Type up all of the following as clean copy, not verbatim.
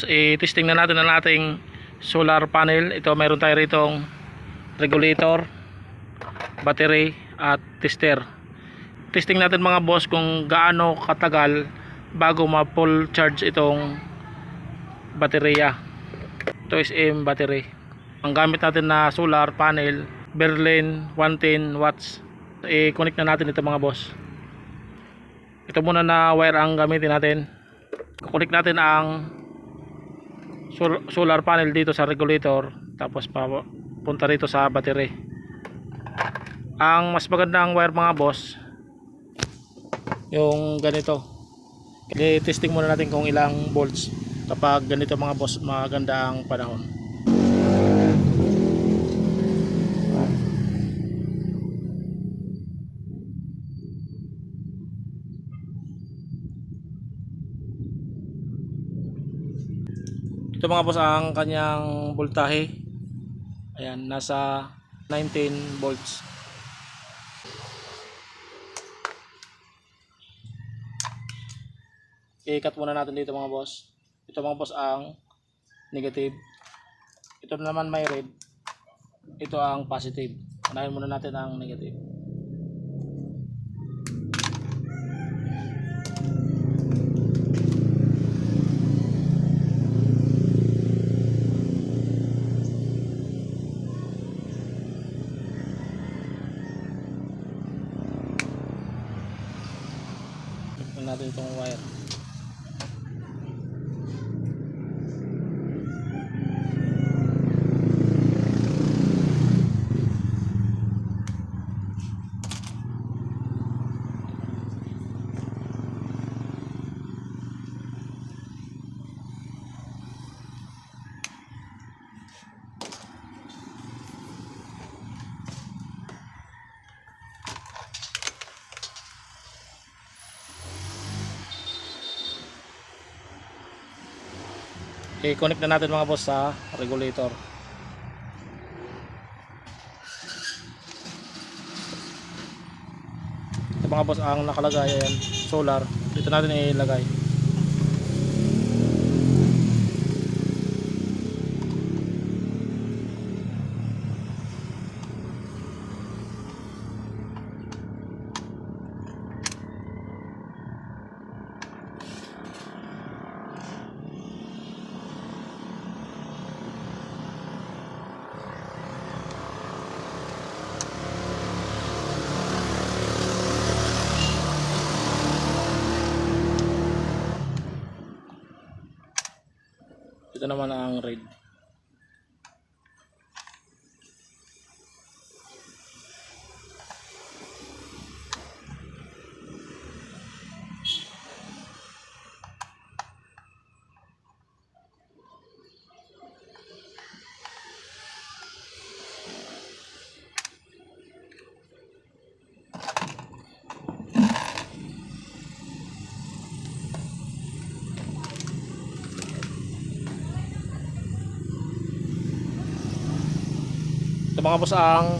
I-testing na natin ang ating solar panel. Ito, mayroon tayo ritong regulator, battery at tester. Testing natin mga boss kung gaano katagal bago ma-full charge itong baterya. Ito is M battery. Ang gamit natin na solar panel, Berlin 110 watts. I-connect na natin ito mga boss. Ito muna na wire ang gamitin natin. Kukunik natin ang solar panel dito sa regulator, tapos punta rito sa battery. Ang mas magandang wire mga boss, yung ganito. I-testing muna natin kung ilang volts. Kapag ganito mga boss, maganda ang panahon. Ito mga boss ang kanyang voltahe. Ayan, nasa 19 volts. I-cut muna natin dito mga boss. Ito mga boss ang negative. Ito naman may red. Ito ang positive. Unahin muna natin ang negative. Natin itong wire. I-connect na natin mga boss sa regulator. Ito mga boss ang nakalagay, ayan, solar. Dito natin ilagay. Ito naman ang red. Ito mga boss ang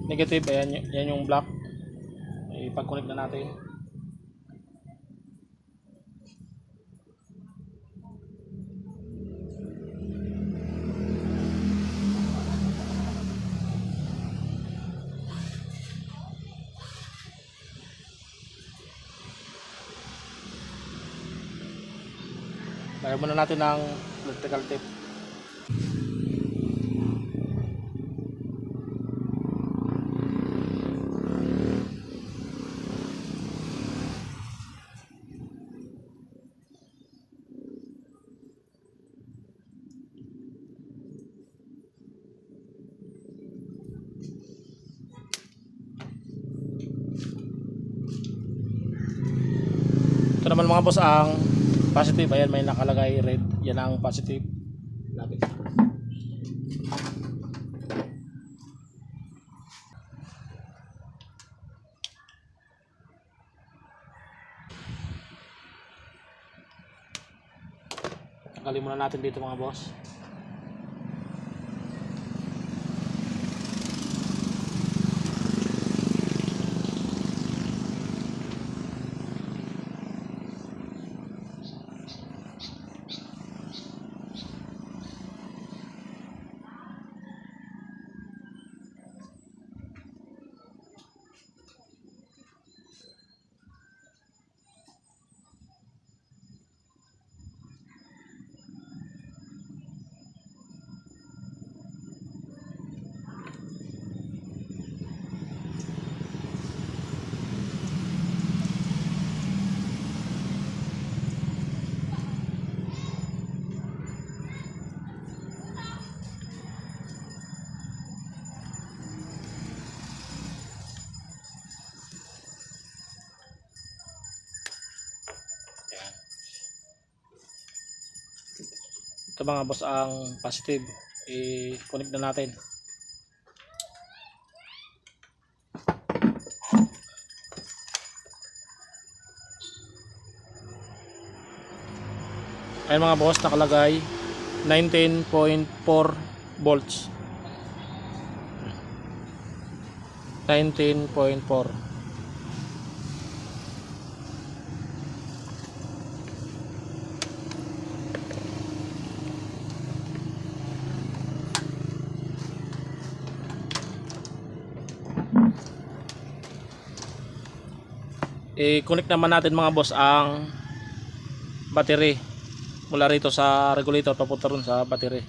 negative. Ayan, yan yung black. Ipag-connect na natin. Lagyan muna natin ng electrical tape. Ito naman mga boss ang positive. Ayan, may nakalagay red. Yan ang positive. Lapit. Tanggalin muna natin dito mga boss. Ito mga boss ang positive, i-connect na natin. Ayan mga boss, nakalagay 19.4 volts. 19.4. I-connect naman natin mga boss ang battery mula rito sa regulator papunta ron sa battery.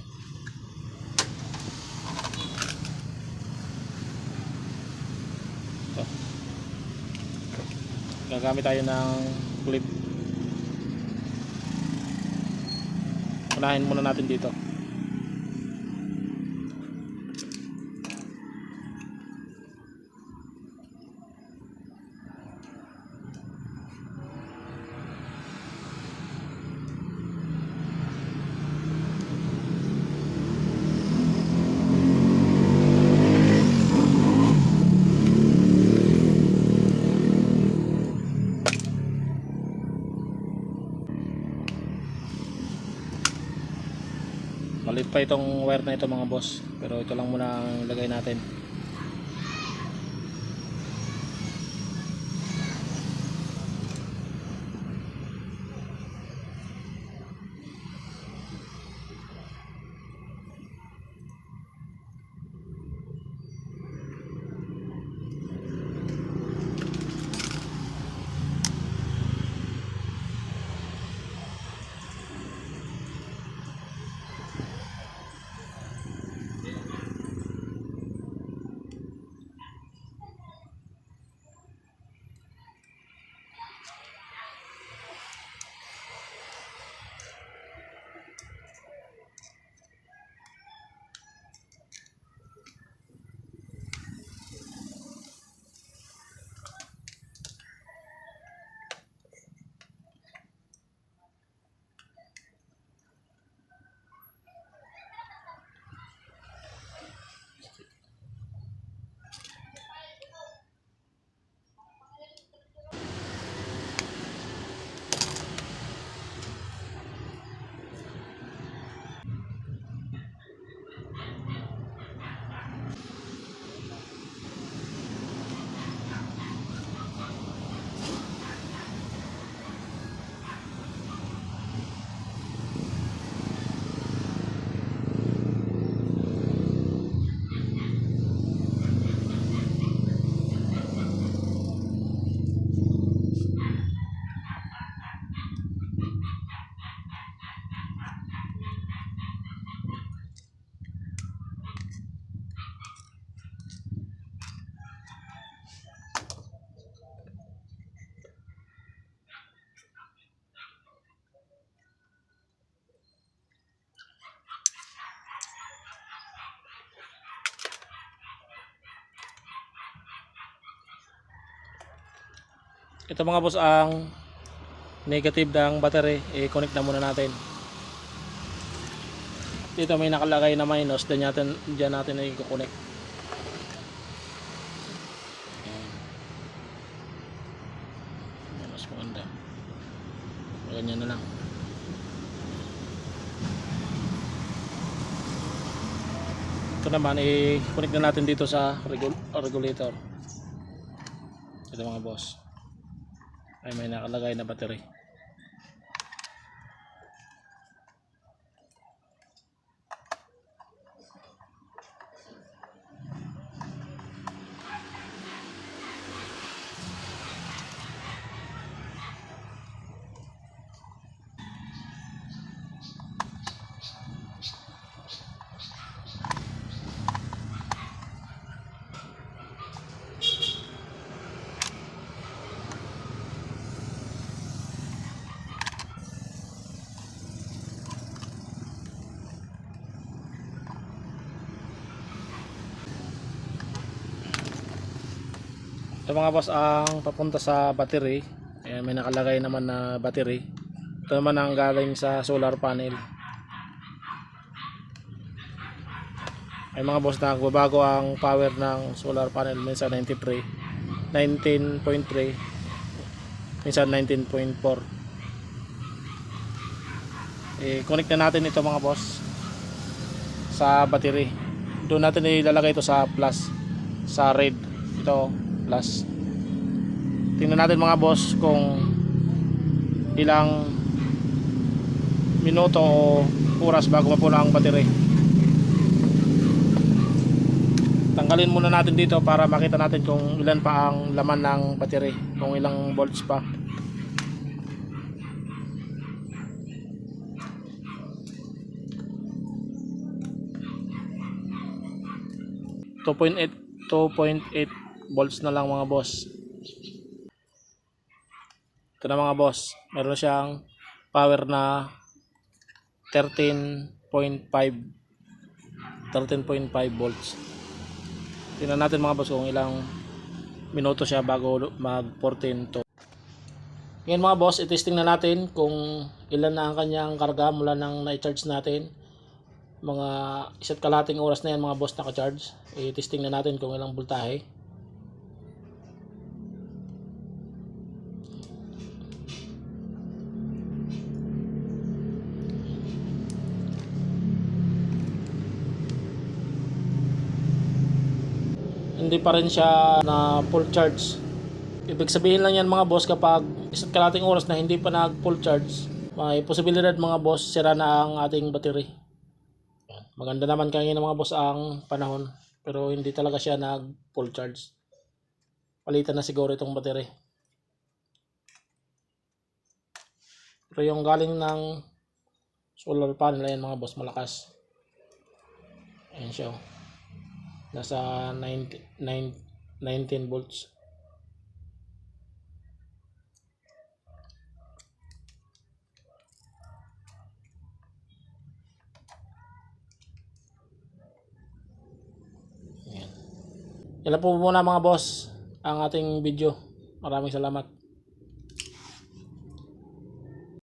Ito. Gagamit tayo ng clip. Unahin muna natin dito. Malit pa itong wire na ito mga boss, pero ito lang muna ang ilagay natin. Ito mga boss ang negative ng battery, i-connect na muna natin. Dito may nakalagay na minus, dyan natin i-connect. Mas maganda. Ganyan na lang. Ito naman i-connect na natin dito sa regulator. Ito mga boss. Ay may nakalagay na battery. Ito mga boss ang papunta sa battery. Ayan, may nakalagay naman na battery. Ito naman ang galing sa solar panel. Ay mga boss, nagbabago ang power ng solar panel, minsan 19.3, minsan 19.4. I-connect na natin ito mga boss sa battery. Doon natin ilalagay ito sa plus, sa red. Ito plus. Tingnan natin mga boss kung ilang minuto o oras bago mapuno ang battery. Tanggalin muna natin dito para makita natin kung ilan pa ang laman ng battery, kung ilang volts pa. Two point eight volts na lang mga boss. Ito na mga boss, meron siyang power na 13.5 volts. Tingnan natin mga boss kung ilang minuto siya bago mag 14 to. Ngayon mga boss, i-testing na natin kung ilan na ang kanyang karga mula nang na-charge natin. Mga isa't kalahating oras na yan mga boss naka-charge. I-testing na natin kung ilang voltahe. Hindi pa rin siya na full charge. Ibig sabihin lang yan mga boss, kapag isa't kalahating oras na hindi pa nag full charge, may posibilidad mga boss sira na ang ating battery. Maganda naman kanina mga boss ang panahon, pero hindi talaga siya nag full charge. Palitan na siguro itong battery. Pero yung galing ng solar panel, ayan mga boss, malakas. Ayan siya, nasa 19 volts. Yan lang po muna mga boss ang ating video. Maraming salamat.